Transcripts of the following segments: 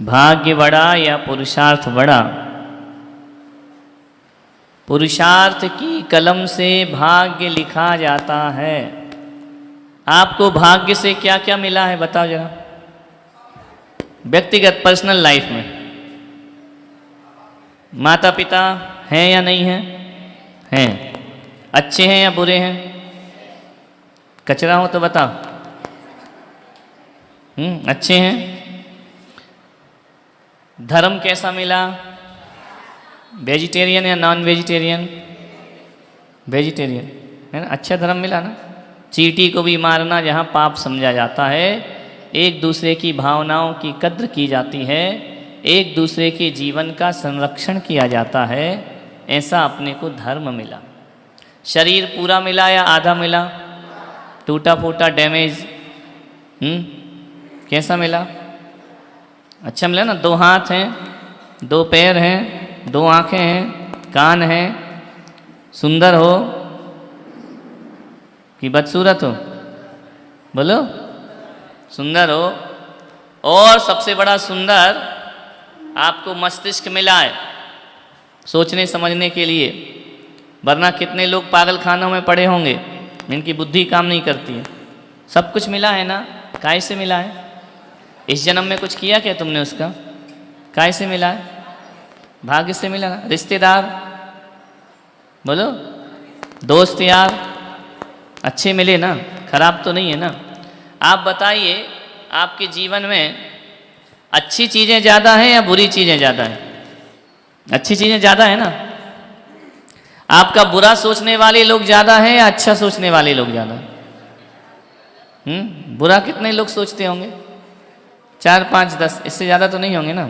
भाग्य बड़ा या पुरुषार्थ बड़ा? पुरुषार्थ की कलम से भाग्य लिखा जाता है। आपको भाग्य से क्या क्या मिला है बताओ जरा, व्यक्तिगत पर्सनल लाइफ में। माता पिता हैं या नहीं हैं? हैं। अच्छे हैं या बुरे हैं? कचरा हो तो बताओ। अच्छे हैं। धर्म कैसा मिला? वेजिटेरियन या नॉन वेजिटेरियन? वेजिटेरियन है ना। अच्छा धर्म मिला ना। चींटी को भी मारना जहाँ पाप समझा जाता है, एक दूसरे की भावनाओं की कद्र की जाती है, एक दूसरे के जीवन का संरक्षण किया जाता है, ऐसा अपने को धर्म मिला। शरीर पूरा मिला या आधा मिला? टूटा फूटा डैमेज कैसा मिला? अच्छा मिला ना। 2 हाथ हैं, 2 पैर हैं, 2 आँखें हैं, कान हैं। सुंदर हो कि बदसूरत हो? बोलो। सुंदर हो। और सबसे बड़ा सुंदर, आपको मस्तिष्क मिला है सोचने समझने के लिए। वरना कितने लोग पागल खानों में पड़े होंगे, इनकी बुद्धि काम नहीं करती है। सब कुछ मिला है ना। काय से मिला है? इस जन्म में कुछ किया क्या तुमने उसका? काय से मिला है? भाग्य से मिला ना। रिश्तेदार बोलो, दोस्त यार अच्छे मिले ना, खराब तो नहीं है ना। आप बताइए, आपके जीवन में अच्छी चीज़ें ज़्यादा हैं या बुरी चीज़ें ज़्यादा हैं? अच्छी चीज़ें ज़्यादा है ना। आपका बुरा सोचने वाले लोग ज़्यादा हैं या अच्छा सोचने वाले लोग ज़्यादा हैं? बुरा कितने लोग सोचते होंगे? 4, 5, 10, इससे ज़्यादा तो नहीं होंगे ना।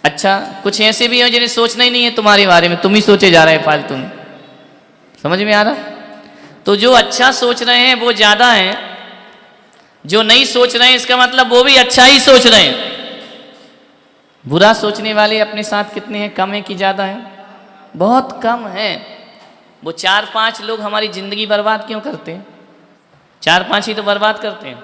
अच्छा, कुछ ऐसे भी हैं जिन्हें सोचना ही नहीं है तुम्हारे बारे में, तुम ही सोचे जा रहे हैं फालतू में। समझ में आ रहा? तो जो अच्छा सोच रहे हैं वो ज़्यादा हैं, जो नहीं सोच रहे हैं इसका मतलब वो भी अच्छा ही सोच रहे हैं। बुरा सोचने वाले अपने साथ कितने हैं? कम है कि ज़्यादा है? बहुत कम है। वो 4-5 लोग हमारी ज़िंदगी बर्बाद क्यों करते हैं? 4-5 ही तो बर्बाद करते हैं।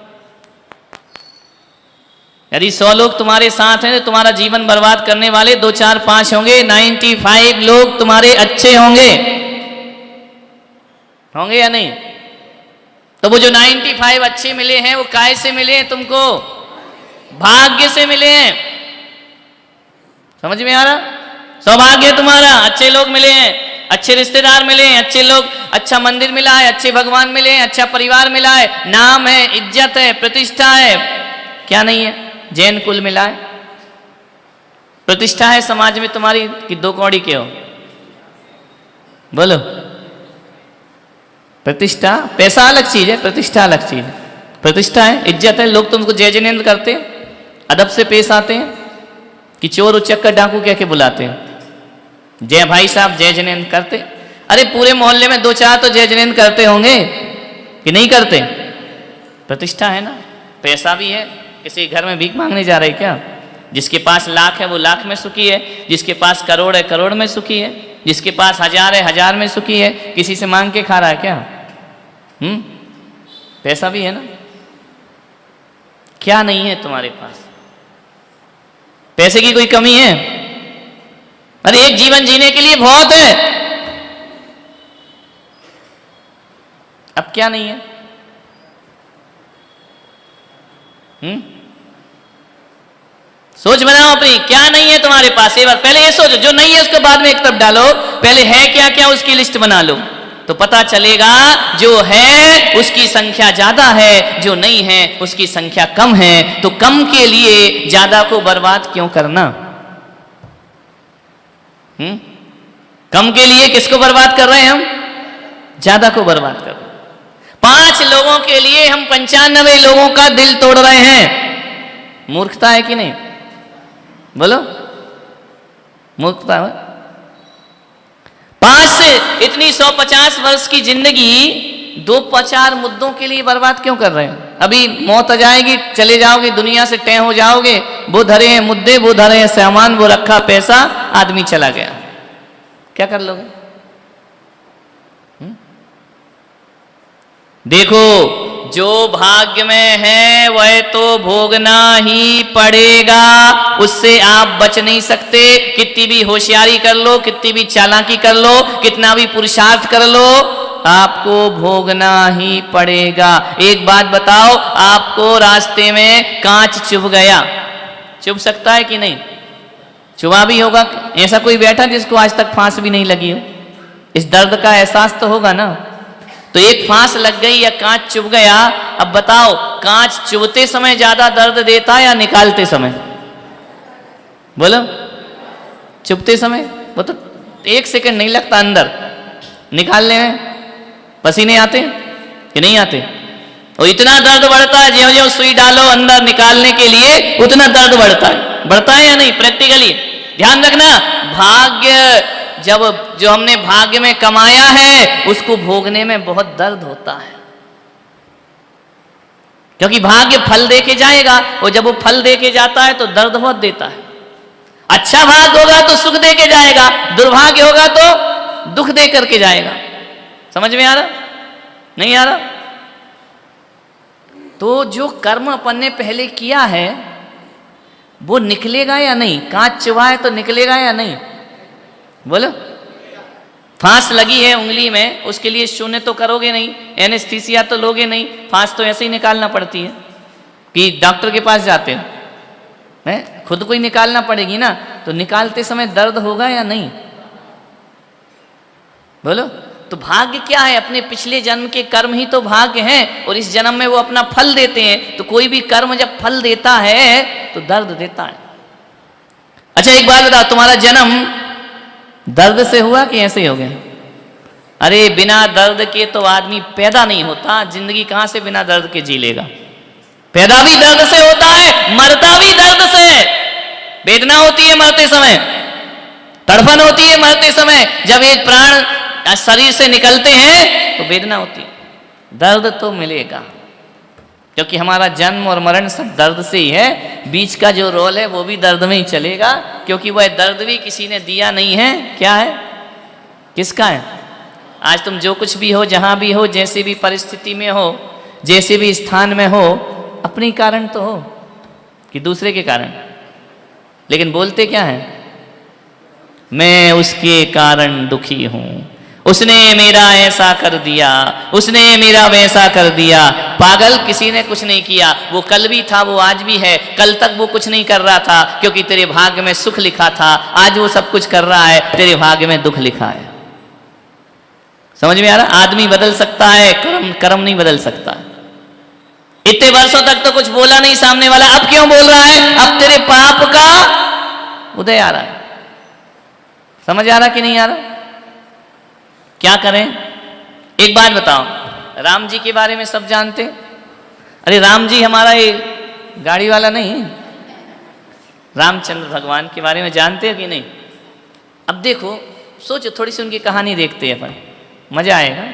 यदि 100 लोग तुम्हारे साथ हैं तो तुम्हारा जीवन बर्बाद करने वाले 2, 4, 5 होंगे। 95 लोग तुम्हारे अच्छे होंगे। होंगे या नहीं? तो वो जो 95 अच्छे मिले हैं वो काय से मिले हैं तुमको? भाग्य से मिले हैं। समझ में आ रहा? सौभाग्य है तुम्हारा, अच्छे लोग मिले हैं, अच्छे रिश्तेदार मिले हैं, अच्छे लोग, अच्छा मंदिर मिला है, अच्छे भगवान मिले हैं, अच्छा परिवार मिला है, नाम है, इज्जत है, प्रतिष्ठा है। क्या नहीं है? जैन कुल मिला है, प्रतिष्ठा है समाज में तुम्हारी कि 2 कौड़ी के हो? बोलो। प्रतिष्ठा, पैसा अलग चीज है, प्रतिष्ठा अलग चीज है। प्रतिष्ठा है, इज्जत है, लोग तुमको जय जिनेंद्र करते हैं, अदब से पेश आते हैं कि चोर उचक्कर डाकू कह के बुलाते हैं। जय भाई साहब, जय जिनेंद्र करते। अरे पूरे मोहल्ले में 2-4 तो जय जिनेंद्र करते होंगे कि नहीं करते? प्रतिष्ठा है ना। पैसा भी है। किसी घर में भीख मांगने जा रहे क्या? जिसके पास लाख है वो लाख में सुखी है, जिसके पास करोड़ है करोड़ में सुखी है, जिसके पास 1000 है 1000 में सुखी है। किसी से मांग के खा रहा है क्या? पैसा भी है ना। क्या नहीं है तुम्हारे पास? पैसे की कोई कमी है? अरे एक जीवन जीने के लिए बहुत है। अब क्या नहीं है? सोच बनाओ अपनी, क्या नहीं है तुम्हारे पास। एक बार पहले ये सोचो, जो नहीं है उसको बाद में एक तरफ डालो, पहले है क्या क्या उसकी लिस्ट बना लो, तो पता चलेगा जो है उसकी संख्या ज्यादा है, जो नहीं है उसकी संख्या कम है। तो कम के लिए ज्यादा को बर्बाद क्यों करना? कम के लिए किसको बर्बाद कर रहे हैं हम? ज्यादा को बर्बाद कर रहे हैं। 5 लोगों के लिए हम 95 लोगों का दिल तोड़ रहे हैं। मूर्खता है कि नहीं? बोलो। मूर्खता है। 5 से इतनी 150 वर्ष की जिंदगी 2-4 मुद्दों के लिए बर्बाद क्यों कर रहे हैं? अभी मौत आ जाएगी, चले जाओगे, दुनिया से तय हो जाओगे। वो धरे हैं मुद्दे, वो धरे हैं सामान, वो रखा पैसा, आदमी चला गया। क्या कर लोगे? देखो, जो भाग्य में है वह तो भोगना ही पड़ेगा, उससे आप बच नहीं सकते। कितनी भी होशियारी कर लो, कितनी भी चालाकी कर लो, कितना भी पुरुषार्थ कर लो, आपको भोगना ही पड़ेगा। एक बात बताओ, आपको रास्ते में कांच चुभ गया, चुभ सकता है कि नहीं? चुभा भी होगा। ऐसा कोई बैठा जिसको आज तक फांस भी नहीं लगी हो? इस दर्द का एहसास तो होगा ना। तो एक फांस लग गई या कांच चुभ गया, अब बताओ कांच चुभते समय ज्यादा दर्द देता है या निकालते समय? बोलो। चुभते समय वो तो 1 सेकंड नहीं लगता अंदर निकालने में। पसीने आते कि नहीं आते? और इतना दर्द बढ़ता है, ज्यों ज्यों सुई डालो अंदर निकालने के लिए उतना दर्द बढ़ता है या नहीं? प्रैक्टिकली ध्यान रखना, भाग्य जब जो हमने भाग्य में कमाया है उसको भोगने में बहुत दर्द होता है, क्योंकि भाग्य फल दे के जाएगा, और जब वो फल दे के जाता है तो दर्द बहुत देता है। अच्छा भाग्य होगा तो सुख दे के जाएगा, दुर्भाग्य होगा तो दुख दे करके जाएगा। समझ में आ रहा? नहीं आ रहा? तो जो कर्म अपन ने पहले किया है वो निकलेगा या नहीं? कांच चुभा है तो निकलेगा या नहीं? बोलो। फांस लगी है उंगली में, उसके लिए शून्य तो करोगे नहीं, एनेस्थीसिया तो लोगे नहीं, फांस तो ऐसे ही निकालना पड़ती है कि डॉक्टर के पास जाते हैं, खुद को ही निकालना पड़ेगी ना। तो निकालते समय दर्द होगा या नहीं? बोलो। तो भाग्य क्या है? अपने पिछले जन्म के कर्म ही तो भाग्य हैं, और इस जन्म में वो अपना फल देते हैं। तो कोई भी कर्म जब फल देता है तो दर्द देता है। अच्छा एक बात बताओ, तुम्हारा जन्म दर्द से हुआ कि ऐसे ही हो गया? अरे बिना दर्द के तो आदमी पैदा नहीं होता। जिंदगी कहां से बिना दर्द के जी लेगा? पैदा भी दर्द से होता है, मरता भी दर्द से। वेदना होती है मरते समय, तड़फन होती है मरते समय। जब एक प्राण शरीर से निकलते हैं तो वेदना होती है, दर्द तो मिलेगा, क्योंकि हमारा जन्म और मरण सब दर्द से ही है। बीच का जो रोल है वो भी दर्द में ही चलेगा, क्योंकि वह दर्द भी किसी ने दिया नहीं है। क्या है? किसका है? आज तुम जो कुछ भी हो, जहां भी हो, जैसी भी परिस्थिति में हो, जैसे भी स्थान में हो, अपने कारण तो हो कि दूसरे के कारण? लेकिन बोलते क्या है? मैं उसके कारण दुखी हूं, उसने मेरा ऐसा कर दिया, उसने मेरा वैसा कर दिया। पागल, किसी ने कुछ नहीं किया। वो कल भी था, वो आज भी है। कल तक वो कुछ नहीं कर रहा था क्योंकि तेरे भाग्य में सुख लिखा था। आज वो सब कुछ कर रहा है, तेरे भाग्य में दुख लिखा है। समझ में आ रहा? आदमी बदल सकता है, कर्म नहीं बदल सकता। इतने वर्षों तक तो कुछ बोला नहीं सामने वाला, अब क्यों बोल रहा है? अब तेरे पाप का उदय आ रहा है। समझ आ रहा कि नहीं आ रहा? क्या करें? एक बात बताओ, राम जी के बारे में सब जानते? अरे राम जी हमारा ये गाड़ी वाला नहीं, रामचंद्र भगवान के बारे में जानते हो कि नहीं? अब देखो, सोचो, थोड़ी सी उनकी कहानी देखते हैं अपन, मजा आएगा।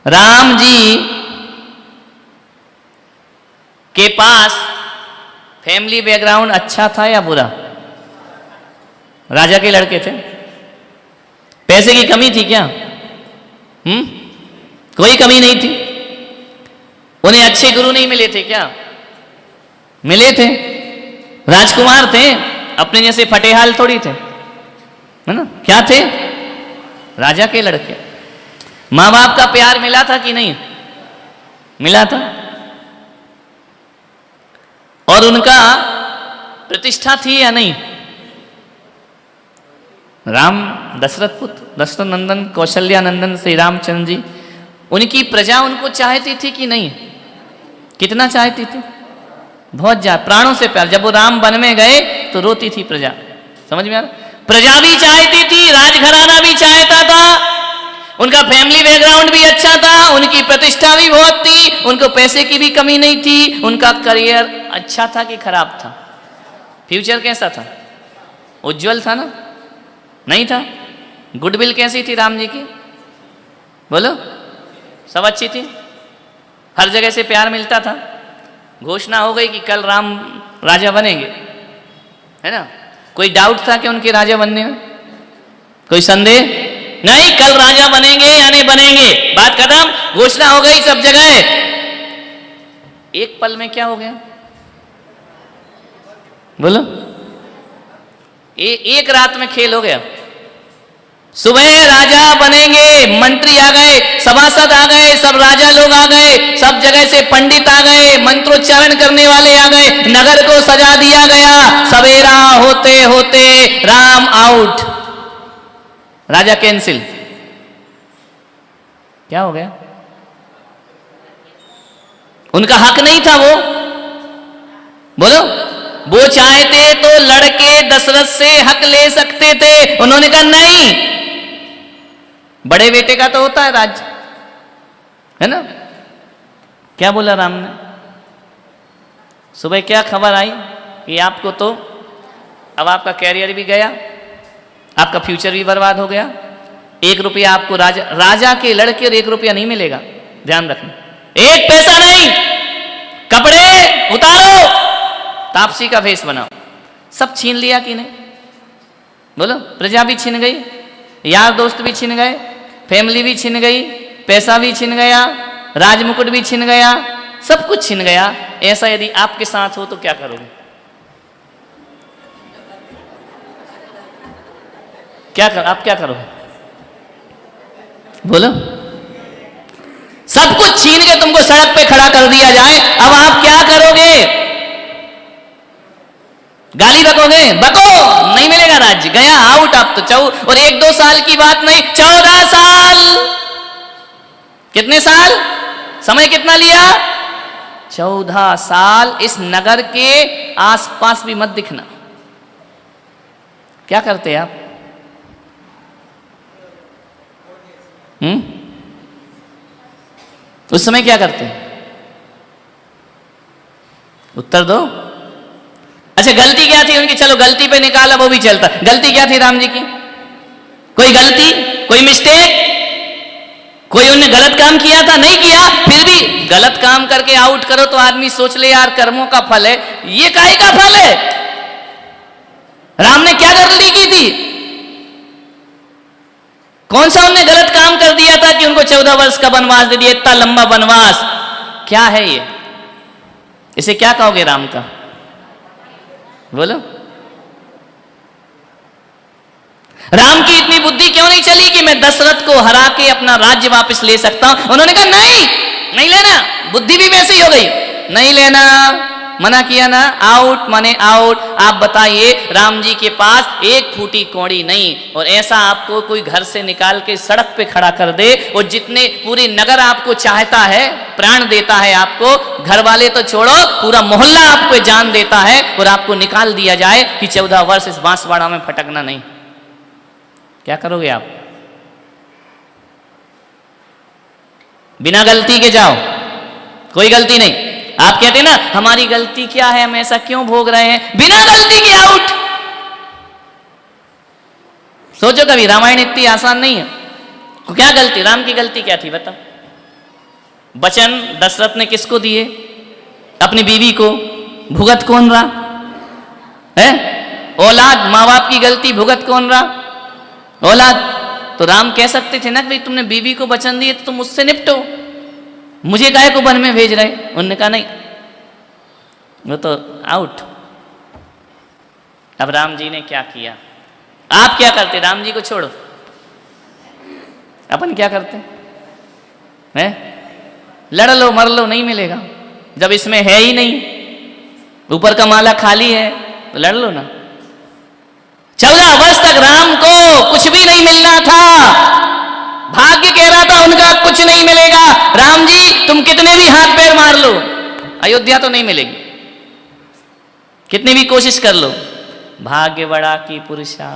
राम जी के पास फैमिली बैकग्राउंड अच्छा था या बुरा? राजा के लड़के थे, पैसे की कमी थी क्या? कोई कमी नहीं थी। उन्हें अच्छे गुरु नहीं मिले थे क्या? मिले थे। राजकुमार थे, अपने जैसे फटेहाल थोड़ी थे, है ना? क्या थे? राजा के लड़के। माँ बाप का प्यार मिला था कि नहीं मिला था? और उनका प्रतिष्ठा थी या नहीं? राम दशरथ पुत्र, दशरथ नंदन, कौशल्या नंदन श्री रामचंद्र जी, उनकी प्रजा उनको चाहती थी कि नहीं? कितना चाहती थी? बहुत ज्यादा, प्राणों से प्यार। जब वो राम वन में गए तो रोती थी प्रजा। समझ में आ रहा? प्रजा भी चाहती थी, राजघराना भी चाहता था, उनका फैमिली बैकग्राउंड भी अच्छा था, उनकी प्रतिष्ठा भी बहुत थी, उनको पैसे की भी कमी नहीं थी, उनका करियर अच्छा था कि खराब था? फ्यूचर कैसा था? उज्जवल था ना? नहीं था? गुडविल कैसी थी राम जी की? बोलो। सब अच्छी थी, हर जगह से प्यार मिलता था। घोषणा हो गई कि कल राम राजा बनेंगे, है ना? कोई डाउट था कि उनके राजा बनने में? कोई संदेह? नहीं कल राजा बनेंगे या नहीं बनेंगे, बात खत्म, घोषणा हो गई सब जगह। एक पल में क्या हो गया बोलो, एक रात में खेल हो गया। सुबह राजा बनेंगे, मंत्री आ गए, सभासद आ गए, सब राजा लोग आ गए, सब जगह से पंडित आ गए, मंत्रोच्चारण करने वाले आ गए, नगर को सजा दिया गया। सवेरा होते होते राम आउट, राजा कैंसिल। क्या हो गया? उनका हक नहीं था वो, बोलो, वो चाहते तो लड़के दशरथ से हक ले सकते थे, उन्होंने कहा नहीं, बड़े बेटे का तो होता है राज्य, है ना। क्या बोला राम ने? सुबह क्या खबर आई कि आपको तो अब आपका कैरियर भी गया, आपका फ्यूचर भी बर्बाद हो गया, 1 रुपया आपको राजा के लड़के और 1 रुपया नहीं मिलेगा, ध्यान रखना, 1 पैसा नहीं। कपड़े उतारो, तापसी का भेष बनाओ। सब छीन लिया कि नहीं बोलो, प्रजा भी छिन गई, यार दोस्त भी छिन गए, फैमिली भी छिन गई, पैसा भी छिन गया, राजमुकुट भी छिन गया, सब कुछ छिन गया। ऐसा यदि आपके साथ हो तो क्या करोगे? आप क्या करोगे बोलो? सब कुछ छीन के तुमको सड़क पे खड़ा कर दिया जाए, अब आप क्या करोगे? गाली बकोगे? बको, नहीं मिलेगा राज्य, गया आउट आप तो। और 1-2 साल की बात नहीं, 14 साल। कितने साल? समय कितना लिया? 14 साल। इस नगर के आसपास भी मत दिखना। क्या करते आप? उस समय क्या करते? उत्तर दो। अच्छा, गलती क्या थी उनकी? चलो गलती पे निकाला, वो भी चलता। गलती क्या थी राम जी की? कोई गलती, कोई मिस्टेक, कोई उनने गलत काम किया था? नहीं किया। फिर भी गलत काम करके आउट करो तो आदमी सोच ले यार कर्मों का फल है, ये काहे का फल है? राम ने क्या गलती की थी? कौन सा उनने गलत काम कर दिया था कि उनको 14 वर्ष का वनवास दे दिया? इतना लंबा वनवास क्या है ये? इसे क्या कहोगे राम का बोलो? राम की इतनी बुद्धि क्यों नहीं चली कि मैं दशरथ को हरा के अपना राज्य वापस ले सकता हूं? उन्होंने कहा नहीं, नहीं लेना। बुद्धि भी वैसी ही हो गई, नहीं लेना, मना किया ना, आउट माने आउट। आप बताइए, राम जी के पास 1 फूटी कौड़ी नहीं, और ऐसा आपको कोई घर से निकाल के सड़क पे खड़ा कर दे, और जितने पूरी नगर आपको चाहता है, प्राण देता है आपको, घर वाले तो छोड़ो, पूरा मोहल्ला आपको जान देता है, और आपको निकाल दिया जाए कि 14 वर्ष इस बांसवाड़ा में फटकना नहीं, क्या करोगे आप? बिना गलती के जाओ, कोई गलती नहीं। आप कहते हैं ना हमारी गलती क्या है, हम ऐसा क्यों भोग रहे हैं? बिना गलती के आउट। सोचो कभी, रामायण इतनी आसान नहीं है। क्या गलती, राम की गलती क्या थी बताओ? वचन दशरथ ने किसको दिए? अपनी बीवी को। भुगत कौन रहा है? औलाद। माँ बाप की गलती, भुगत कौन रहा? औलाद। तो राम कह सकते थे ना कि भाई तुमने बीवी को वचन दिए तो तुम उससे निपटो, मुझे काहे को वन में भेज रहे? उन्होंने कहा नहीं, वो तो आउट। अब राम जी ने क्या किया? आप क्या करते? राम जी को छोड़ो, अपन क्या करते हैं? लड़ लो, मर लो, नहीं मिलेगा। जब इसमें है ही नहीं, ऊपर का माला खाली है, तो लड़ लो ना। 14 वर्ष तक राम को कुछ भी नहीं मिलना था, भाग्य कह रहा था उनका कुछ नहीं मिलेगा। राम जी तुम कितने भी हाथ पैर मार लो, अयोध्या तो नहीं मिलेगी, कितनी भी कोशिश कर लो। भाग्य बड़ा की पुरुषा।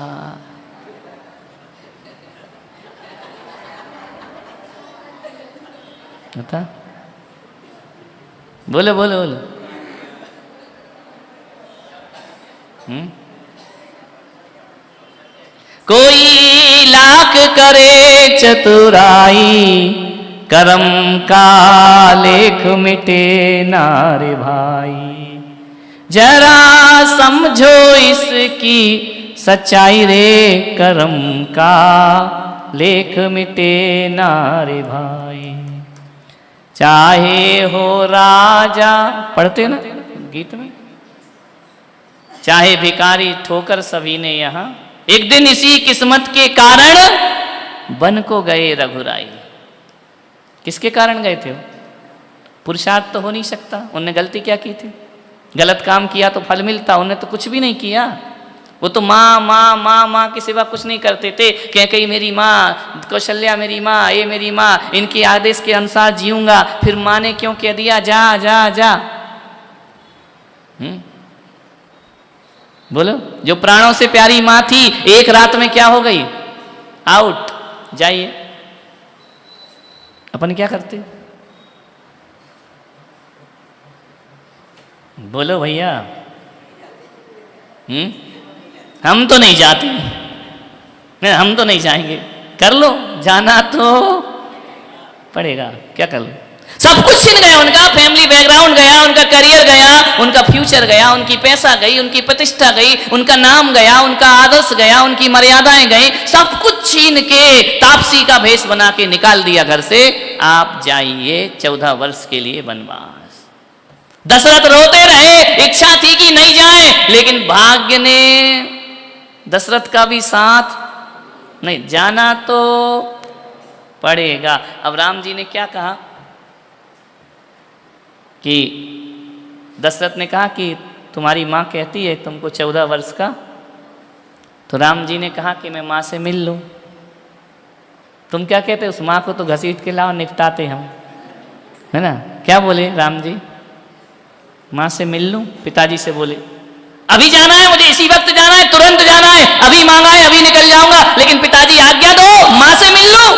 बता, बोलो बोलो बोलो। कोई लाख करे चतुराई, करम का लेख मिटे नारे भाई। जरा समझो इसकी सच्चाई रे करम का, लेख मिटे नारे भाई। चाहे हो राजा, पढ़ते ना गीत में, चाहे भिखारी ठोकर सभी ने यहाँ, एक दिन इसी किस्मत के कारण बन को गए रघुराई। किसके कारण गए थे वो? पुरुषार्थ तो हो नहीं सकता। उनने गलती क्या की थी? गलत काम किया तो फल मिलता, उन्होंने तो कुछ भी नहीं किया। वो तो माँ माँ माँ माँ के सिवा कुछ नहीं करते थे। कैकेयी मेरी माँ, कौशल्या मेरी माँ, ये मेरी माँ, इनके आदेश के अनुसार जीऊंगा। फिर माँ ने क्यों कह दिया जा जा जा? बोलो, जो प्राणों से प्यारी माँ थी, एक रात में क्या हो गई? आउट, जाइए। अपन क्या करते? बोलो भैया। हम तो नहीं जाते, हम तो नहीं जाएंगे। कर लो, जाना तो पड़ेगा, क्या कर लो। सब कुछ छिन गया उनका, फैमिली बैकग्राउंड गया, उनका करियर गया, उनका फ्यूचर गया, उनकी पैसा गई, उनकी प्रतिष्ठा गई, उनका नाम गया, उनका आदर्श गया, उनकी मर्यादाएं गई। सब कुछ छीन के तापसी का भेष बना के निकाल दिया घर से। आप जाइए 14 वर्ष के लिए वनवास। दशरथ रोते रहे, इच्छा थी कि नहीं जाए, लेकिन भाग्य ने दशरथ का भी साथ नहीं, जाना तो पड़ेगा। अब राम जी ने क्या कहा कि दशरथ ने कहा कि तुम्हारी माँ कहती है तुमको 14 वर्ष का, तो राम जी ने कहा कि मैं माँ से मिल लूँ। तुम क्या कहते? उस माँ को तो घसीट के लाओ, निपटाते हम, है ना? क्या बोले राम जी? माँ से मिल लूँ? पिताजी से बोले अभी जाना है मुझे, इसी वक्त जाना है, तुरंत जाना है, अभी मांगा है, अभी निकल जाऊंगा, लेकिन पिताजी आज्ञा दो, माँ से मिल लूँ।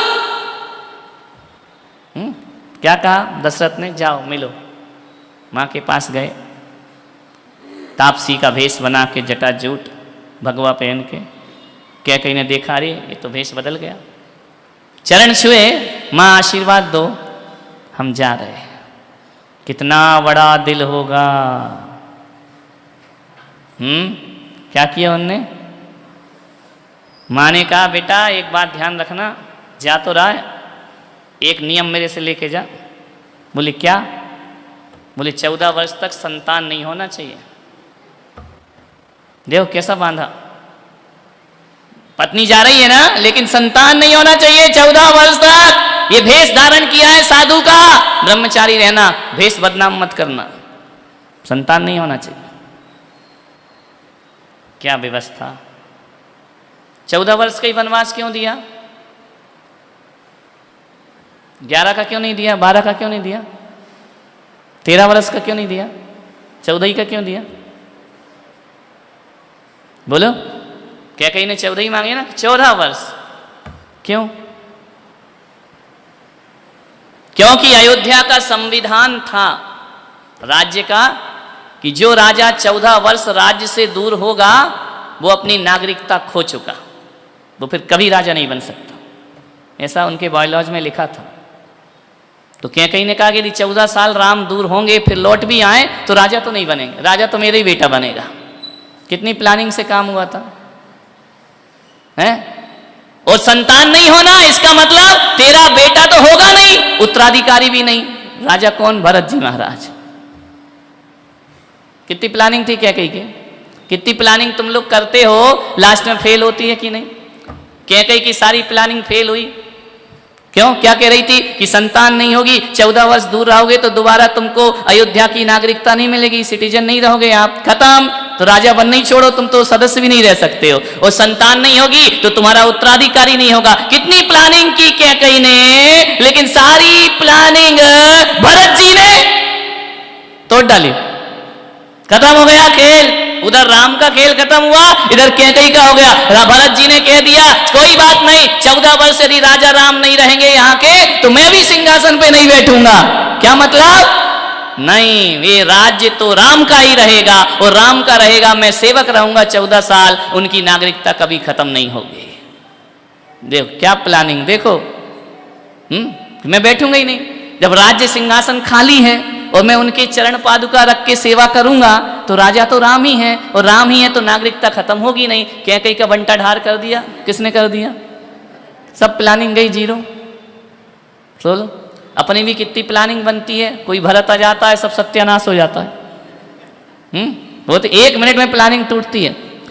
क्या कहा दशरथ ने? जाओ मिलो। माँ के पास गए, तापसी का भेष बना के, जटाजूट भगवा पहन के। कैकेयी ने देखा, अरे ये तो भेष बदल गया। चरण छुए, माँ आशीर्वाद दो, हम जा रहे हैं। कितना बड़ा दिल होगा। क्या किया उनने? माँ ने कहा बेटा एक बात ध्यान रखना, जा तो रहा है, एक नियम मेरे से लेके जा। बोले क्या? बोले 14 वर्ष तक संतान नहीं होना चाहिए। देखो कैसा बांधा। पत्नी जा रही है ना, लेकिन संतान नहीं होना चाहिए 14 वर्ष तक। ये भेष धारण किया है साधु का, ब्रह्मचारी रहना, भेष बदनाम मत करना, संतान नहीं होना चाहिए। क्या व्यवस्था। 14 वर्ष का ही वनवास क्यों दिया? 11 का क्यों नहीं दिया? 12 का क्यों नहीं दिया? 13 वर्ष का क्यों नहीं दिया? 14 का क्यों दिया? बोलो। कैकेयी ने 14 मांगे ना, 14 वर्ष क्यों? क्योंकि अयोध्या का संविधान था राज्य का कि जो राजा 14 वर्ष राज्य से दूर होगा वो अपनी नागरिकता खो चुका, वो फिर कभी राजा नहीं बन सकता। ऐसा उनके बायोलॉजी में लिखा था। तो कैकेयी ने कहा कि यदि 14 साल राम दूर होंगे फिर लौट भी आए तो राजा तो नहीं बनेंगे, राजा तो मेरा ही बेटा बनेगा। कितनी प्लानिंग से काम हुआ था, हैं? और संतान नहीं होना इसका मतलब तेरा बेटा तो होगा नहीं, उत्तराधिकारी भी नहीं। राजा कौन? भरत जी महाराज। कितनी प्लानिंग थी कैकेयी की? कितनी प्लानिंग तुम लोग करते हो, लास्ट में फेल होती है कि नहीं? कैकेयी की सारी प्लानिंग फेल हुई। क्यों? क्या कह रही थी कि संतान नहीं होगी, 14 वर्ष दूर रहोगे तो दोबारा तुमको अयोध्या की नागरिकता नहीं मिलेगी, सिटीजन नहीं रहोगे आप, खत्म। तो राजा बनना ही छोड़ो, तुम तो सदस्य भी नहीं रह सकते हो। और संतान नहीं होगी तो तुम्हारा उत्तराधिकारी नहीं होगा। कितनी प्लानिंग की कैकेयी ने, लेकिन सारी प्लानिंग भरत जी ने तोड़ डाली। खत्म हो गया खेल। उधर राम का खेल खत्म हुआ, इधर कैकेयी का हो गया। भरत जी ने कह दिया कोई बात नहीं, 14 वर्ष यदि राजा राम नहीं रहेंगे यहाँ के तो मैं भी सिंहासन पे नहीं बैठूंगा। क्या मतलब? नहीं, ये राज्य तो राम का ही रहेगा और राम का रहेगा, मैं सेवक रहूंगा 14 साल, उनकी नागरिकता कभी खत्म नहीं होगी। देखो क्या प्लानिंग, देखो। मैं बैठूंगा ही नहीं। जब राज्य सिंहासन खाली है और मैं उनके चरण पादुका रख के सेवा करूंगा तो राजा तो राम ही है, और राम ही है तो नागरिकता खत्म होगी नहीं। कैकई का बंटा ढार कर दिया, किसने कर दिया? सब प्लानिंग गई जीरो। बोलो, अपनी भी कितनी प्लानिंग बनती है, कोई भरत आ जाता है सब सत्यानाश हो जाता है। वो तो 1 मिनट में प्लानिंग टूटती है,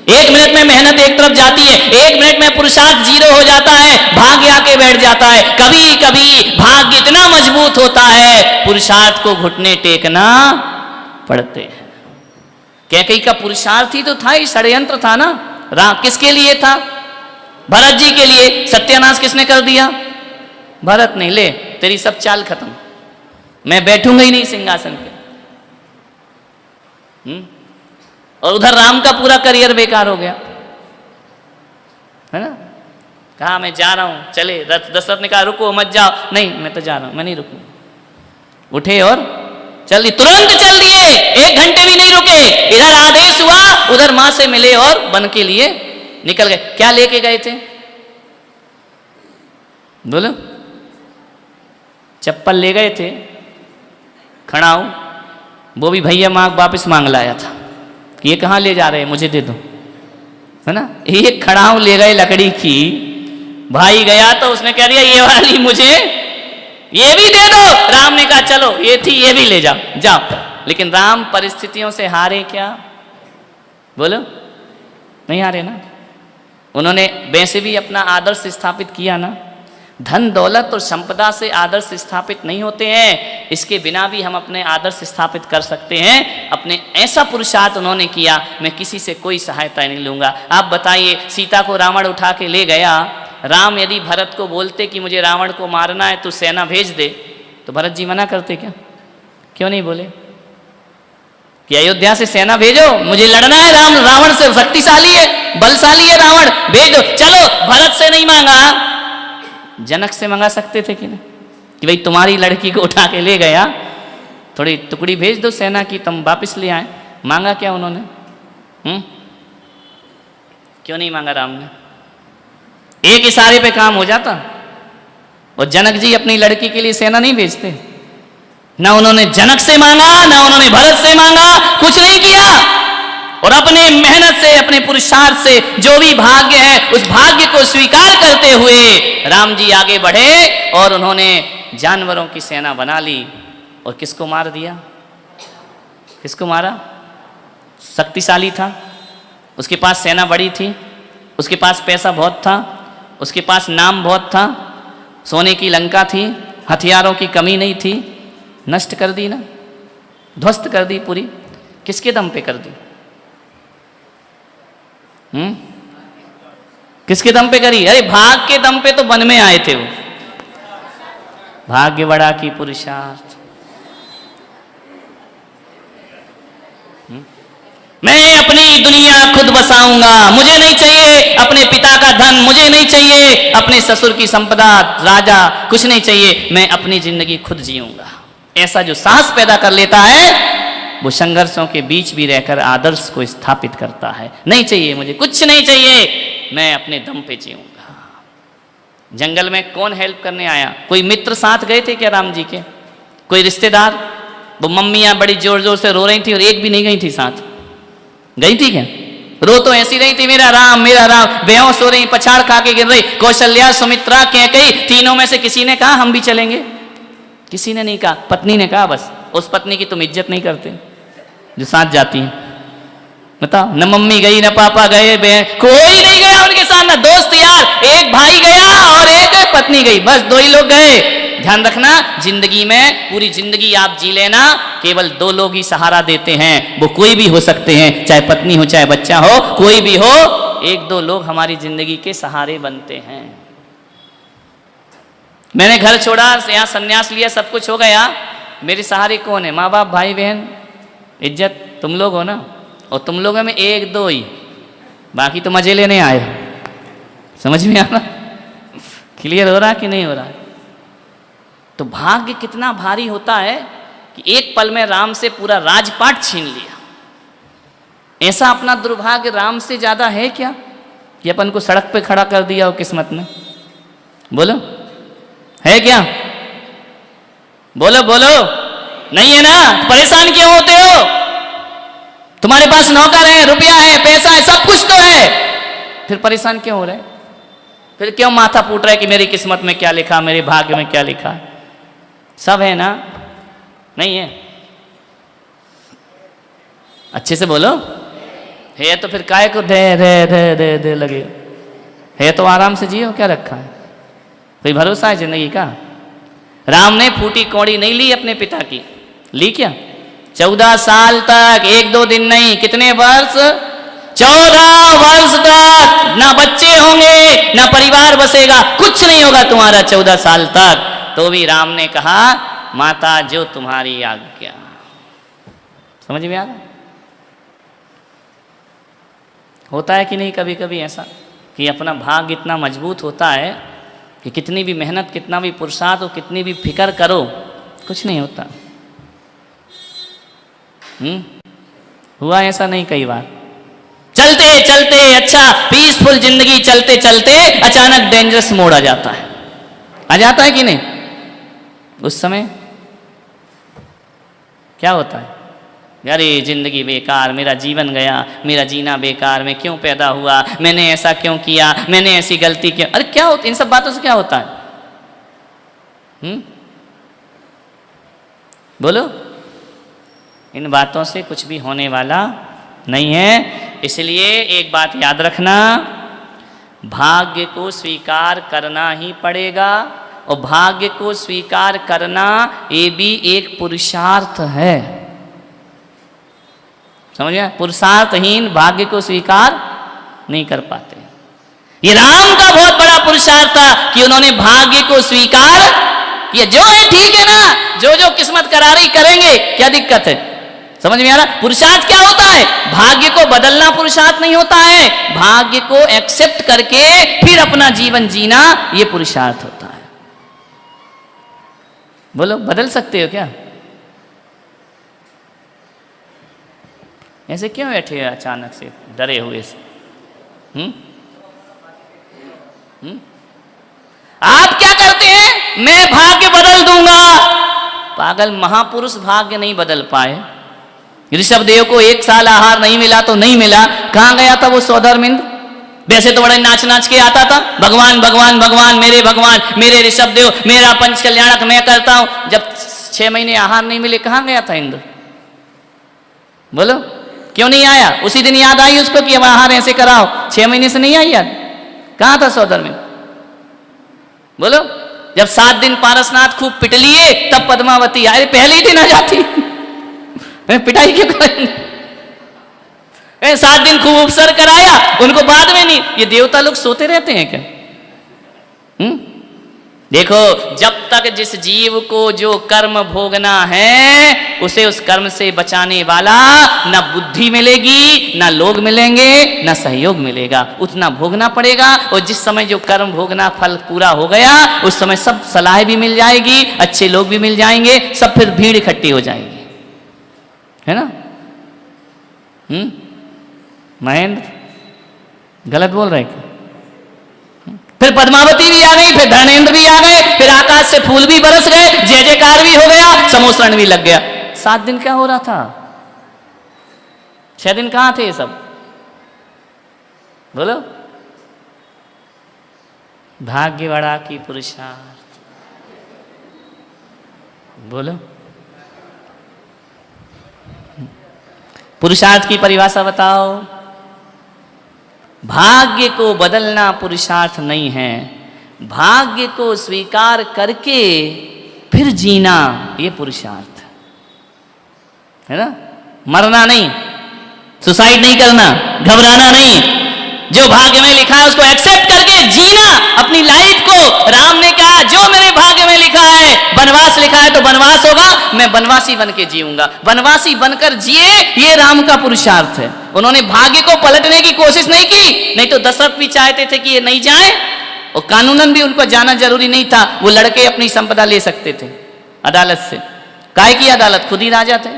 1 मिनट में मेहनत एक तरफ जाती है, 1 मिनट में पुरुषार्थ जीरो हो जाता है, भाग्य आके बैठ जाता है। कभी कभी भाग्य इतना मजबूत होता है पुरुषार्थ को घुटने टेकना पड़ते हैं। कैकई का पुरुषार्थ ही तो था, ही षड्यंत्र था ना। राम किसके लिए था? भरत जी के लिए। सत्यानाश किसने कर दिया? भरत नहीं, ले तेरी सब चाल खत्म, मैं बैठूंगा ही नहीं सिंहासन पे। और उधर राम का पूरा करियर बेकार हो गया, है ना। कहा मैं जा रहा हूं, चले। दशरथ ने कहा रुको मत जाओ, नहीं मैं तो जा रहा हूं, मैं नहीं रुकूं। उठे और चल दिए, तुरंत चल दिए, 1 घंटे भी नहीं रुके। इधर आदेश हुआ, उधर मां से मिले और वन के लिए निकल गए। क्या लेके गए थे? बोलो। चप्पल ले गए थे, खड़ाऊ, वो भी भैया वापस मांग लाया था कि ये कहाँ ले जा रहे हैं, मुझे दे दो, है ना। एक खड़ाऊ ले गए लकड़ी की, भाई गया तो उसने कह दिया ये वाली मुझे, ये भी दे दो। राम ने कहा चलो ये थी, ये भी ले जाओ, जाओ। लेकिन राम परिस्थितियों से हारे क्या? बोलो, नहीं हारे ना। उन्होंने वैसे भी अपना आदर्श स्थापित किया ना। धन दौलत और संपदा से आदर्श स्थापित नहीं होते हैं, इसके बिना भी हम अपने आदर्श स्थापित कर सकते हैं। अपने ऐसा पुरुषार्थ उन्होंने किया, मैं किसी से कोई सहायता नहीं लूंगा। आप बताइए, सीता को रावण उठा के ले गया, राम यदि भरत को बोलते कि मुझे रावण को मारना है, तू सेना भेज दे, तो भरत जी मना करते क्या? क्यों नहीं बोले कि अयोध्या से सेना भेजो, मुझे लड़ना है, रावण से शक्तिशाली है, बलशाली है रावण, भेज दो। चलो, भरत से नहीं मांगा, जनक से मंगा सकते थे कि नहीं, कि भाई तुम्हारी लड़की को उठा के ले गया, थोड़ी टुकड़ी भेज दो सेना की, तुम वापिस ले आए। मांगा क्या उन्होंने? क्यों नहीं मांगा राम ने? एक इशारे पे काम हो जाता। और जनक जी अपनी लड़की के लिए सेना नहीं भेजते। ना उन्होंने जनक से मांगा, ना उन्होंने भरत से मांगा, कुछ नहीं किया। और अपने मेहनत से, अपने पुरुषार्थ से जो भी भाग्य है, उस भाग्य को स्वीकार करते हुए राम जी आगे बढ़े और उन्होंने जानवरों की सेना बना ली। और किसको मार दिया? किसको मारा? शक्तिशाली था, उसके पास सेना बड़ी थी, उसके पास पैसा बहुत था, उसके पास नाम बहुत था, सोने की लंका थी, हथियारों की कमी नहीं थी। नष्ट कर दी ना, ध्वस्त कर दी पूरी। किसके दम पे कर दी? किसके दम पे करी? अरे भाग के दम पे तो वन में आए थे वो। भाग्य बड़ा की पुरुषार्थ। मैं अपनी दुनिया खुद बसाऊंगा, मुझे नहीं चाहिए अपने पिता का धन, मुझे नहीं चाहिए अपने ससुर की संपदा, राजा, कुछ नहीं चाहिए, मैं अपनी जिंदगी खुद जीऊंगा। ऐसा जो साहस पैदा कर लेता है, वो संघर्षों के बीच भी रहकर आदर्श को स्थापित करता है। नहीं चाहिए मुझे, कुछ नहीं चाहिए, मैं अपने दम पे जीऊंगा। जंगल में कौन हेल्प करने आया? कोई मित्र साथ गए थे क्या राम जी के? कोई रिश्तेदार? वो मम्मियां बड़ी जोर जोर से रो रही थी और एक भी नहीं गई थी साथ। गई थी क्या? रो तो ऐसी रही थी, मेरा राम मेरा राम, बेहोश हो रही, पछाड़ खा के गिर रही। कौशल्या, सुमित्रा, कैकई, तीनों में से किसी ने कहा हम भी चलेंगे? किसी ने नहीं कहा। पत्नी ने कहा बस। उस पत्नी की तुम इज्जत नहीं करते जो साथ जाती है। बताओ, न मम्मी गई, न पापा गए, कोई नहीं गया उनके साथ, न दोस्त यार। एक भाई गया और एक पत्नी गई, बस 2 ही लोग गए। ध्यान रखना, जिंदगी में पूरी जिंदगी आप जी लेना, केवल 2 लोग ही सहारा देते हैं। वो कोई भी हो सकते हैं, चाहे पत्नी हो, चाहे बच्चा हो, कोई भी हो। 1-2 लोग हमारी जिंदगी के सहारे बनते हैं। मैंने घर छोड़ा, यहाँ संन्यास लिया, सब कुछ हो गया, मेरे सहारे कौन है? माँ बाप, भाई बहन, इज्जत तुम लोग हो ना। और तुम लोगों में 1-2 ही, बाकी तो मजे लेने आए। समझ में आ रहा? क्लियर हो रहा कि नहीं हो रहा? तो भाग्य कितना भारी होता है कि एक पल में राम से पूरा राजपाट छीन लिया। ऐसा अपना दुर्भाग्य राम से ज्यादा है क्या कि अपन को सड़क पे खड़ा कर दिया हो किस्मत ने? बोलो, है क्या? बोलो बोलो, नहीं है ना? परेशान क्यों होते हो? तुम्हारे पास नौकर है, रुपया है, पैसा है, सब कुछ तो है, फिर परेशान क्यों हो रहे? फिर क्यों माथा फूट रहा है कि मेरी किस्मत में क्या लिखा, मेरे भाग्य में क्या लिखा? सब है ना? नहीं है? अच्छे से बोलो। है तो फिर काय को दे दे दे दे दे लगे? है तो आराम से जियो, क्या रखा है? कोई भरोसा है जिंदगी का? राम ने फूटी कौड़ी नहीं ली अपने पिता की, ली क्या? 14 साल तक, 1-2 दिन नहीं, कितने वर्ष? 14 वर्ष तक ना बच्चे होंगे, ना परिवार बसेगा, कुछ नहीं होगा तुम्हारा 14 साल तक। तो भी राम ने कहा माता जो तुम्हारी आज्ञा। समझ में आ रहा? होता है कि नहीं कभी कभी ऐसा कि अपना भाग्य इतना मजबूत होता है कि कितनी भी मेहनत, कितना भी पुरुषार्थ हो, कितनी भी फिक्र करो, कुछ नहीं होता। हुआ ऐसा नहीं कई बार? चलते चलते अच्छा पीसफुल जिंदगी चलते चलते अचानक डेंजरस मोड़ आ जाता है। आ जाता है कि नहीं? उस समय क्या होता है? अरे जिंदगी बेकार, मेरा जीवन गया, मेरा जीना बेकार, मैं क्यों पैदा हुआ, मैंने ऐसा क्यों किया, मैंने ऐसी गलती क्यों? अरे क्या होता, इन सब बातों से क्या होता है? बोलो। इन बातों से कुछ भी होने वाला नहीं है। इसलिए एक बात याद रखना, भाग्य को स्वीकार करना ही पड़ेगा, और भाग्य को स्वीकार करना ये भी एक पुरुषार्थ है। समझ गया? पुरुषार्थहीन भाग्य को स्वीकार नहीं कर पाते। ये राम का बहुत बड़ा पुरुषार्थ था कि उन्होंने भाग्य को स्वीकार किया। जो है ठीक है ना, जो जो किस्मत करारी करेंगे, क्या दिक्कत है? समझ में आ रहा? पुरुषार्थ क्या होता है? भाग्य को बदलना पुरुषार्थ नहीं होता है, भाग्य को एक्सेप्ट करके फिर अपना जीवन जीना ये पुरुषार्थ होता है। बोलो, बदल सकते हो क्या? ऐसे क्यों बैठे हो अचानक से डरे हुए से? आप क्या करते हैं? मैं भाग्य बदल दूंगा। पागल, महापुरुष भाग्य नहीं बदल पाए। ऋषभदेव को 1 साल आहार नहीं मिला तो नहीं मिला, कहां गया था वो सौधर्मिंद? वैसे तो बड़े नाच नाच के आता था, भगवान भगवान भगवान, मेरे ऋषभदेव, मेरा पंच कल्याणक मैं करता हूं। जब 6 महीने आहार नहीं मिले, कहां गया था इंद्र? बोलो, क्यों नहीं आया? उसी दिन याद आई उसको कि अब आहार ऐसे कराओ। 6 महीने से नहीं आई याद? कहां था सौधर्मिंद? बोलो। जब 7 दिन पारसनाथ खूब पिट लिए, तब पद्मावती आए। पहले ही दिन आ जाती, पिटाई क्यों करेंगे? 7 दिन खूब उपसर कराया, उनको बाद में नहीं। ये देवता लोग सोते रहते हैं क्या? देखो, जब तक जिस जीव को जो कर्म भोगना है, उसे उस कर्म से बचाने वाला ना बुद्धि मिलेगी, ना लोग मिलेंगे, ना सहयोग मिलेगा। उतना भोगना पड़ेगा। और जिस समय जो कर्म भोगना फल पूरा हो गया, उस समय सब सलाह भी मिल जाएगी, अच्छे लोग भी मिल जाएंगे, सब फिर भीड़ इकट्ठी हो जाएगी, है ना? महेंद्र गलत बोल रहे क्या? फिर पद्मावती भी आ गई, फिर धर्मेंद्र भी आ गए, फिर आकाश से फूल भी बरस गए, जय जयकार भी हो गया, समोसरण भी लग गया। 7 दिन क्या हो रहा था? 6 दिन कहां थे ये सब? बोलो। भाग्य बड़ा की पुरुषार्थ? बोलो। पुरुषार्थ की परिभाषा बताओ। भाग्य को बदलना पुरुषार्थ नहीं है, भाग्य को स्वीकार करके फिर जीना ये पुरुषार्थ है ना? मरना नहीं, सुसाइड नहीं करना, घबराना नहीं, जो भाग्य में लिखा है उसको एक्सेप्ट करके जीना अपनी लाइफ को। राम ने कहा जो मेरे भाग्य में लिखा है, वनवास लिखा है तो वनवास होगा, मैं वनवासी बन के जीऊंगा। वनवासी बनकर जिए, ये राम का पुरुषार्थ है। उन्होंने भाग्य को पलटने की कोशिश नहीं की, नहीं तो दशरथ भी चाहते थे कि ये नहीं जाए, और कानूनन भी उनको जाना जरूरी नहीं था। वो लड़के अपनी संपदा ले सकते थे अदालत से। काहे की अदालत? खुद ही राजा थे।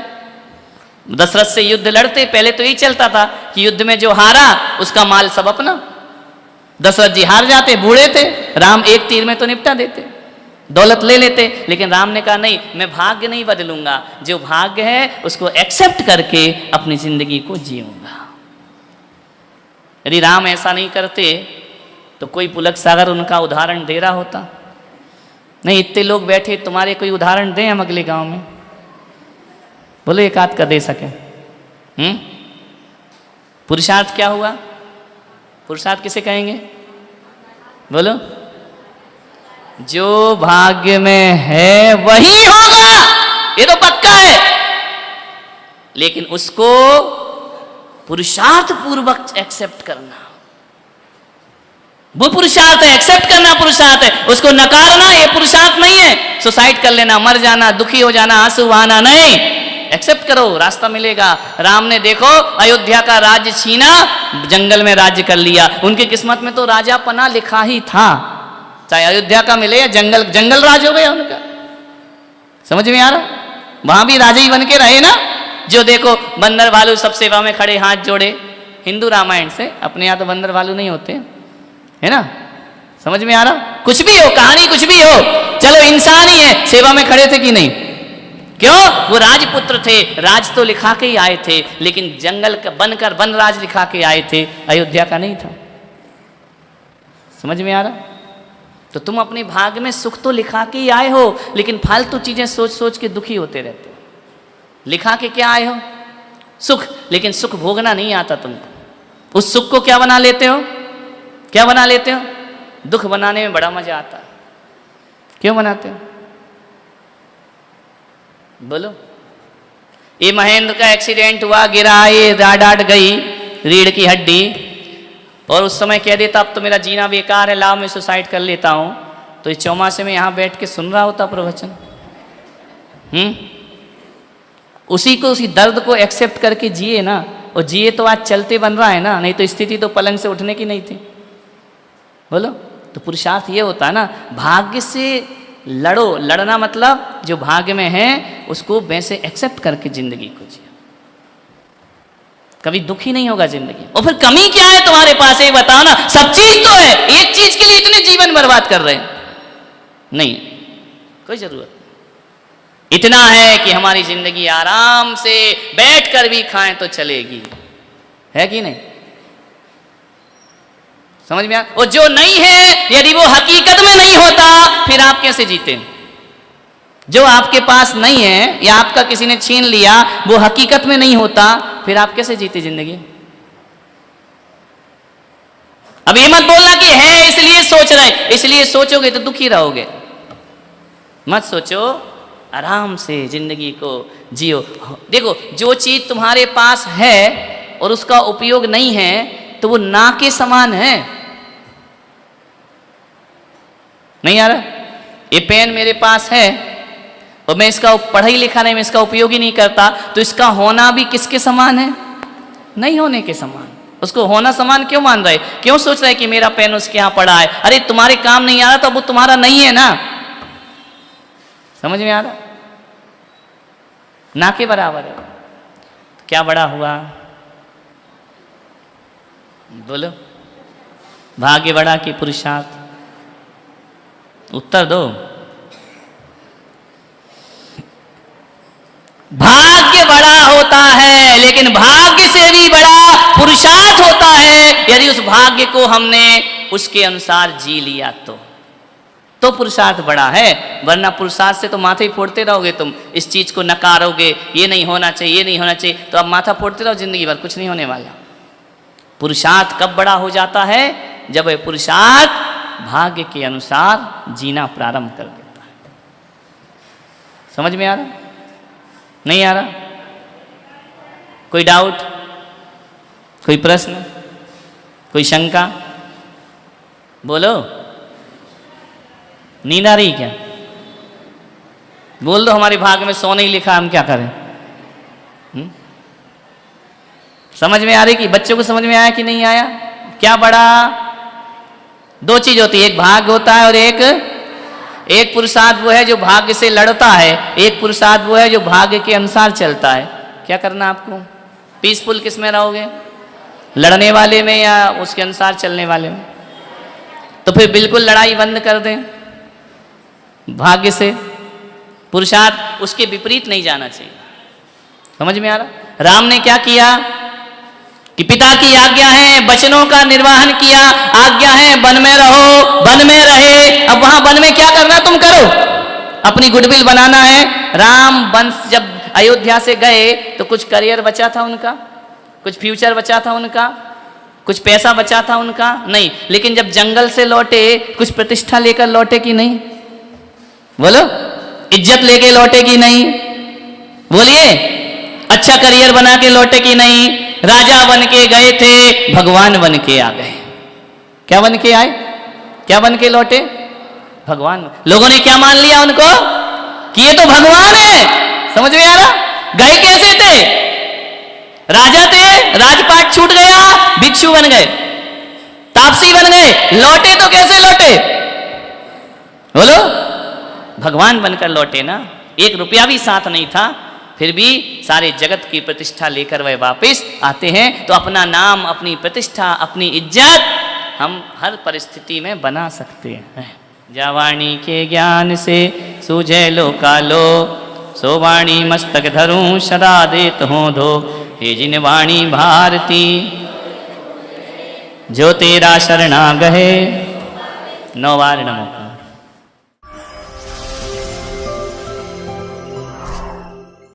दशरथ से युद्ध लड़ते, पहले तो यही चलता था कि युद्ध में जो हारा उसका माल सब अपना। दशरथ जी हार जाते, बूढ़े थे, राम एक तीर में तो निपटा देते। दौलत ले लेते, लेकिन राम ने कहा नहीं, मैं भाग्य नहीं बदलूंगा, जो भाग्य है उसको एक्सेप्ट करके अपनी जिंदगी को जीऊंगा। यदि राम ऐसा नहीं करते तो कोई पुलक सागर उनका उदाहरण दे रहा होता। नहीं, इतने लोग बैठे, तुम्हारे कोई उदाहरण दें हम अगले गांव में, बोलो एक आध का दे सके। पुरुषार्थ क्या हुआ? पुरुषार्थ किसे कहेंगे? बोलो। जो भाग्य में है वही होगा, ये तो पक्का है, लेकिन उसको पुरुषार्थ पूर्वक एक्सेप्ट करना, वो पुरुषार्थ है। एक्सेप्ट करना पुरुषार्थ है, उसको नकारना ये पुरुषार्थ नहीं है। सुसाइड कर लेना, मर जाना, दुखी हो जाना, आंसू बहाना नहीं। एक्सेप्ट करो, रास्ता मिलेगा। राम ने देखो अयोध्या का राज्य छीना, जंगल में राज्य कर लिया। उनकी किस्मत में तो राजा पना लिखा ही था, चाहे अयोध्या का मिले या जंगल, जंगल राज हो गया उनका। समझ में आ रहा? वहां भी राजा ही बन के रहे ना। जो देखो बंदर भालू सब सेवा में खड़े, हाथ जोड़े, हिंदू रामायण से। अपने यहाँ तो बंदर भालू नहीं होते, है ना? समझ में आ रहा? कुछ भी हो, कहानी कुछ भी हो, चलो इंसान ही है, सेवा में खड़े थे कि नहीं? क्यों? वो राजपुत्र थे, राज तो लिखा के ही आए थे, लेकिन जंगल का बनकर वन राज लिखा के आए थे, अयोध्या का नहीं था। समझ में आ रहा? तो तुम अपने भाग में सुख तो लिखा के ही आए हो, लेकिन फालतू चीजें सोच सोच के दुखी होते रहते हो। लिखा के क्या आए हो? सुख, लेकिन सुख भोगना नहीं आता तुमको। उस सुख को क्या बना लेते हो? क्या बना लेते हो? दुख बनाने में बड़ा मजा आता है। क्यों बनाते हो? बोलो। ये महेंद्र का एक्सीडेंट हुआ, गिरा, ये डाट गई रीढ़ की हड्डी, और उस समय कह देता अब तो मेरा जीना बेकार है, लाओ मैं सुसाइड कर लेता हूं, तो इस चौमासे में यहां बैठ के सुन रहा होता प्रवचन। उसी को, उसी दर्द को एक्सेप्ट करके जिए ना, और जिए तो आज चलते बन रहा है ना, नहीं तो स्थिति तो पलंग से उठने की नहीं थी। बोलो। तो पुरुषार्थ ये होता है ना, भाग्य से लड़ो। लड़ना मतलब जो भाग्य में है उसको वैसे एक्सेप्ट करके जिंदगी को जियो, कभी दुखी नहीं होगा जिंदगी। और फिर कमी क्या है तुम्हारे पास, एक बताओ ना। सब चीज तो है, एक चीज के लिए इतने जीवन बर्बाद कर रहे हैं? नहीं, कोई जरूरत नहीं। इतना है कि हमारी जिंदगी आराम से बैठकर भी खाएं तो चलेगी, है कि नहीं? समझ में आ? और जो नहीं है, यदि वो हकीकत में नहीं होता, फिर आप कैसे जीते? जो आपके पास नहीं है या आपका किसी ने छीन लिया, वो हकीकत में नहीं होता, फिर आप कैसे जीते जिंदगी? अब ये मत बोलना कि है इसलिए सोच रहे, इसलिए सोचोगे तो दुखी रहोगे। मत सोचो, आराम से जिंदगी को जियो। देखो, जो चीज तुम्हारे पास है और उसका उपयोग नहीं है, तो वो ना के समान है। नहीं आ रहा? ये पेन मेरे पास है और मैं इसका पढ़ाई लिखा नहीं, मैं इसका उपयोग ही नहीं करता, तो इसका होना भी किसके समान है? नहीं होने के समान। उसको होना समान क्यों मान रहे? क्यों सोच रहे कि मेरा पेन उसके यहां पड़ा है? अरे तुम्हारे काम नहीं आ रहा तो वो तुम्हारा नहीं है ना। समझ में आ रहा? ना के बराबर है। तो क्या बड़ा हुआ? बोलो। भाग्य बड़ा कि पुरुषार्थ? उत्तर दो। भाग्य बड़ा होता है, लेकिन भाग्य से भी बड़ा पुरुषार्थ होता है। यदि उस भाग्य को हमने उसके अनुसार जी लिया तो पुरुषार्थ बड़ा है। वरना पुरुषार्थ से तो माथे ही फोड़ते रहोगे तुम, इस चीज को नकारोगे, ये नहीं होना चाहिए, ये नहीं होना चाहिए, तो अब माथा फोड़ते रहो जिंदगी भर, कुछ नहीं होने वाला। पुरुषार्थ कब बड़ा हो जाता है? जब वह पुरुषार्थ भाग्य के अनुसार जीना प्रारंभ कर देता है। समझ में आ रहा? नहीं आ रहा? कोई डाउट, कोई प्रश्न, कोई शंका? बोलो। नींद आ रही क्या? बोल दो, हमारे भाग में सो नहीं लिखा, हम क्या करें? समझ में आ रही कि बच्चों को समझ में आया कि नहीं आया? क्या बड़ा? दो चीज होती है, एक भाग्य होता है और एक पुरुषार्थ वो है जो भाग्य से लड़ता है, एक पुरुषार्थ वो है जो भाग्य के अनुसार चलता है। क्या करना आपको? पीसफुल किस में रहोगे? लड़ने वाले में या उसके अनुसार चलने वाले में? तो फिर बिल्कुल लड़ाई बंद कर दें। भाग्य से, पुरुषार्थ उसके विपरीत नहीं जाना चाहिए। समझ में आ रहा? राम ने क्या किया कि पिता की आज्ञा है, वचनों का निर्वहन किया, आज्ञा है वन में रहो, वन में रहे। अब वहां वन में क्या करना तुम करो, अपनी गुडविल बनाना है। राम वंश जब अयोध्या से गए तो कुछ करियर बचा था उनका, कुछ फ्यूचर बचा था उनका, कुछ पैसा बचा था उनका? नहीं। लेकिन जब जंगल से लौटे कुछ प्रतिष्ठा लेकर लौटे कि नहीं? बोलो, इज्जत लेके लौटे कि नहीं? बोलिए, अच्छा करियर बना के लौटे कि नहीं? राजा बन के गए थे, भगवान बन के आ गए। क्या बन के आए? क्या बन के लौटे? भगवान। लोगों ने क्या मान लिया उनको कि ये तो भगवान है। समझ में आ रहा? गए कैसे थे? राजा थे, राजपाट छूट गया, भिक्षु बन गए, तापसी बन गए। लौटे तो कैसे लौटे? बोलो, भगवान बनकर लौटे ना। 1 रुपया भी साथ नहीं था, फिर भी सारे जगत की प्रतिष्ठा लेकर वह वापस आते हैं। तो अपना नाम, अपनी प्रतिष्ठा, अपनी इज्जत हम हर परिस्थिति में बना सकते हैं। जावाणी के ज्ञान से सूझे लो कालो, सो वाणी मस्तक धरूं सदा देत हो धो। हे जिन वाणी भारती जो तेरा शरणा गहे, 9 बार नमो।